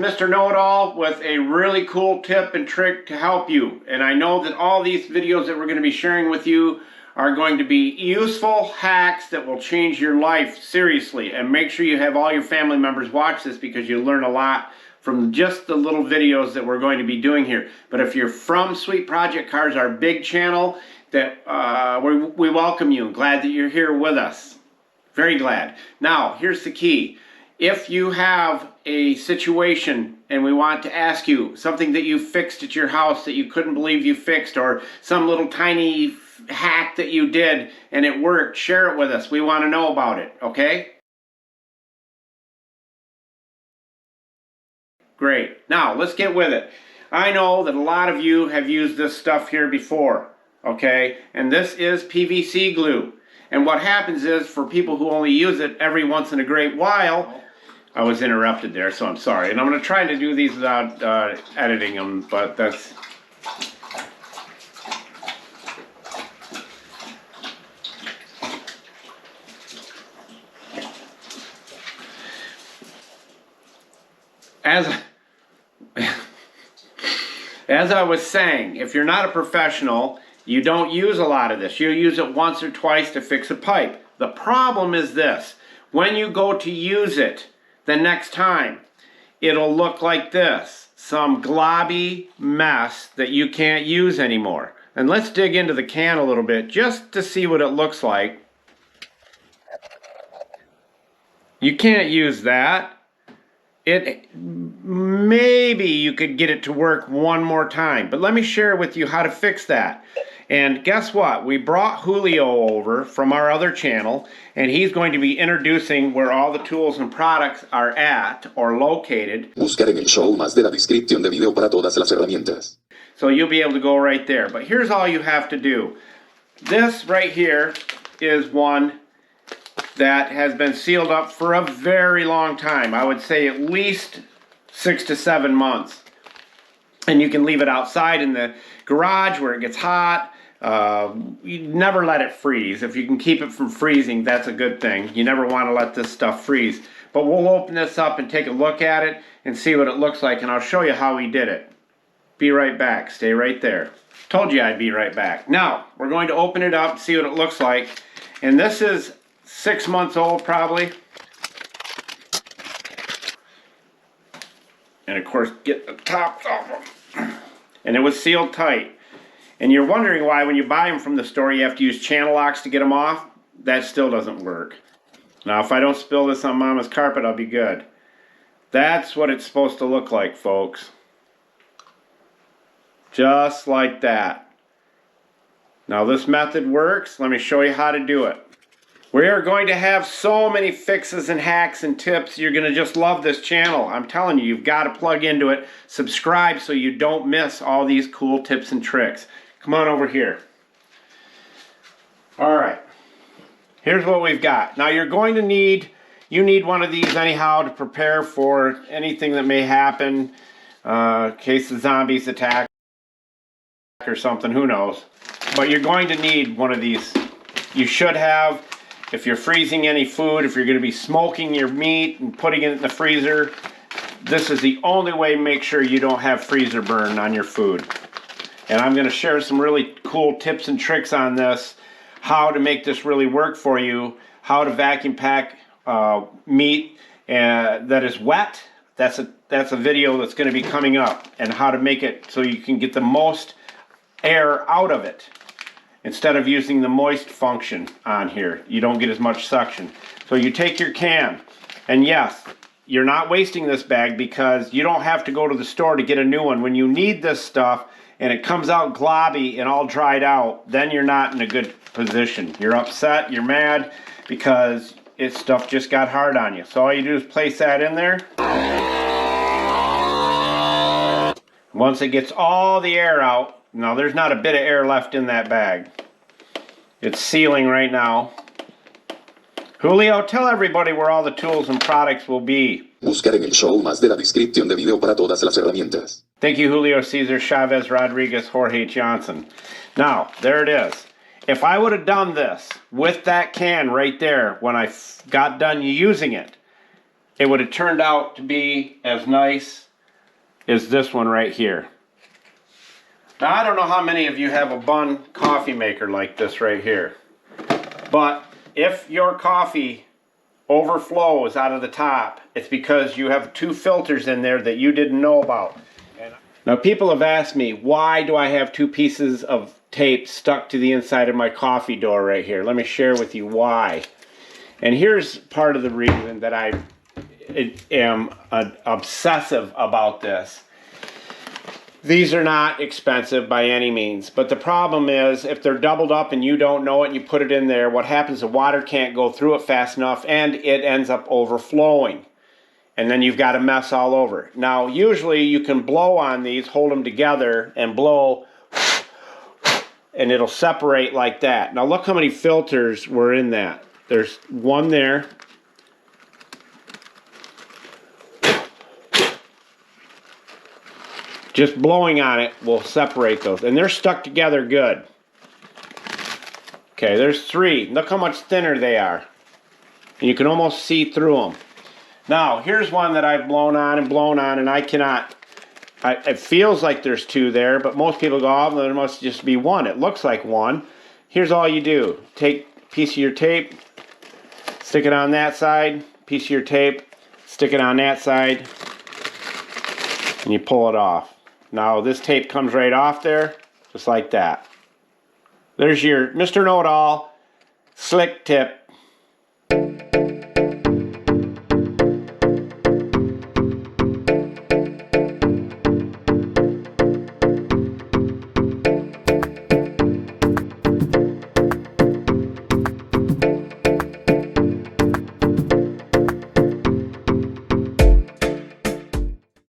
Mr. Know-It-All with a really cool tip and trick to help you. And I know that all these videos that we're going to be sharing with you are going to be useful hacks that will change your life, seriously. And make sure you have all your family members watch this because you'll learn a lot from just the little videos that we're going to be doing here. But if you're from Sweet Project Cars, our big channel, that we welcome you. Glad that you're here with us. Very glad. Now, here's the key. If you have a situation and we want to ask you something that you fixed at your house that you couldn't believe you fixed, or some little tiny hack that you did and it worked, share it with us. We want to know about it, okay? Great. Now, let's get with it. I know that a lot of you have used this stuff here before, okay? And this is PVC glue. And what happens is, for people who only use it every once in a great while, I was interrupted there, so I'm sorry. And I'm going to try to do these without editing them, but that's... As I was saying, if you're not a professional, you don't use a lot of this. You use it once or twice to fix a pipe. The problem is this. When you go to use it the next time, it'll look like this. Some globby mess that you can't use anymore. And let's dig into the can a little bit just to see what it looks like. You can't use that. Maybe you could get it to work one more time, but let me share with you how to fix that. And guess what? We brought Julio over from our other channel, and he's going to be introducing where all the tools and products are at or located. Buscar en el show más de la descripción de video para todas las herramientas. So you'll be able to go right there. But here's all you have to do. This right here is one that has been sealed up for a very long time. I would say at least 6 to 7 months. And you can leave it outside in the garage where it gets hot. You never let it freeze. If you can keep it from freezing, that's a good thing. You never want to let this stuff freeze. But we'll open this up and take a look at it and see what it looks like, and I'll show you how we did it. Be right back. Stay right there. Told you I'd be right back. Now, we're going to open it up, see what it looks like. And this is 6 months old probably. And of course, get the tops off them. And it was sealed tight. And you're wondering why when you buy them from the store you have to use channel locks to get them off. That still doesn't work. Now if I don't spill this on Mama's carpet, I'll be good. That's what it's supposed to look like, folks. Just like that. Now this method works. Let me show you how to do it. We are going to have so many fixes and hacks and tips. You're going to just love this channel. I'm telling you, you've got to plug into it. Subscribe so you don't miss all these cool tips and tricks. Come on over here. All right. Here's what we've got. Now you're going to need, you need one of these anyhow to prepare for anything that may happen. In case the zombies attack or something, who knows. But you're going to need one of these. You should have. If you're freezing any food, if you're going to be smoking your meat and putting it in the freezer, this is the only way to make sure you don't have freezer burn on your food. And I'm going to share some really cool tips and tricks on this, how to make this really work for you, how to vacuum pack meat that is wet. That's a video that's going to be coming up, and how to make it so you can get the most air out of it. Instead of using the moist function on here, you don't get as much suction. So you take your can, and yes, you're not wasting this bag because you don't have to go to the store to get a new one. When you need this stuff and it comes out globby and all dried out, then you're not in a good position. You're upset, you're mad because stuff just got hard on you. So all you do is place that in there. Once it gets all the air out, now there's not a bit of air left in that bag. It's sealing right now. Julio, tell everybody where all the tools and products will be. Buscar en el show más de la descripción de video para todas las herramientas. Thank you, Julio Cesar Chavez Rodriguez Jorge Johnson. Now, there it is. If I would have done this with that can right there when I got done using it, it would have turned out to be as nice is this one right here. Now, I don't know how many of you have a Bunn coffee maker like this right here. But if your coffee overflows out of the top, it's because you have 2 filters in there that you didn't know about. Now, people have asked me, why do I have 2 pieces of tape stuck to the inside of my coffee door right here? Let me share with you why. And here's part of the reason that I am obsessive about this. These are not expensive by any means, but the problem is if they're doubled up and you don't know it and you put it in there, what happens, the water can't go through it fast enough and it ends up overflowing. And then you've got a mess all over. Now, usually you can blow on these, hold them together and blow, and it'll separate like that. Now look how many filters were in that. There's one there. Just blowing on it will separate those. And they're stuck together good. Okay, there's 3. Look how much thinner they are. And you can almost see through them. Now, here's one that I've blown on, and I cannot... it feels like there's 2 there, but most people go, oh, there must just be 1. It looks like 1. Here's all you do. Take a piece of your tape, stick it on that side, piece of your tape, stick it on that side, and you pull it off. Now this tape comes right off there, just like that. There's your Mr. Know-It-All slick tip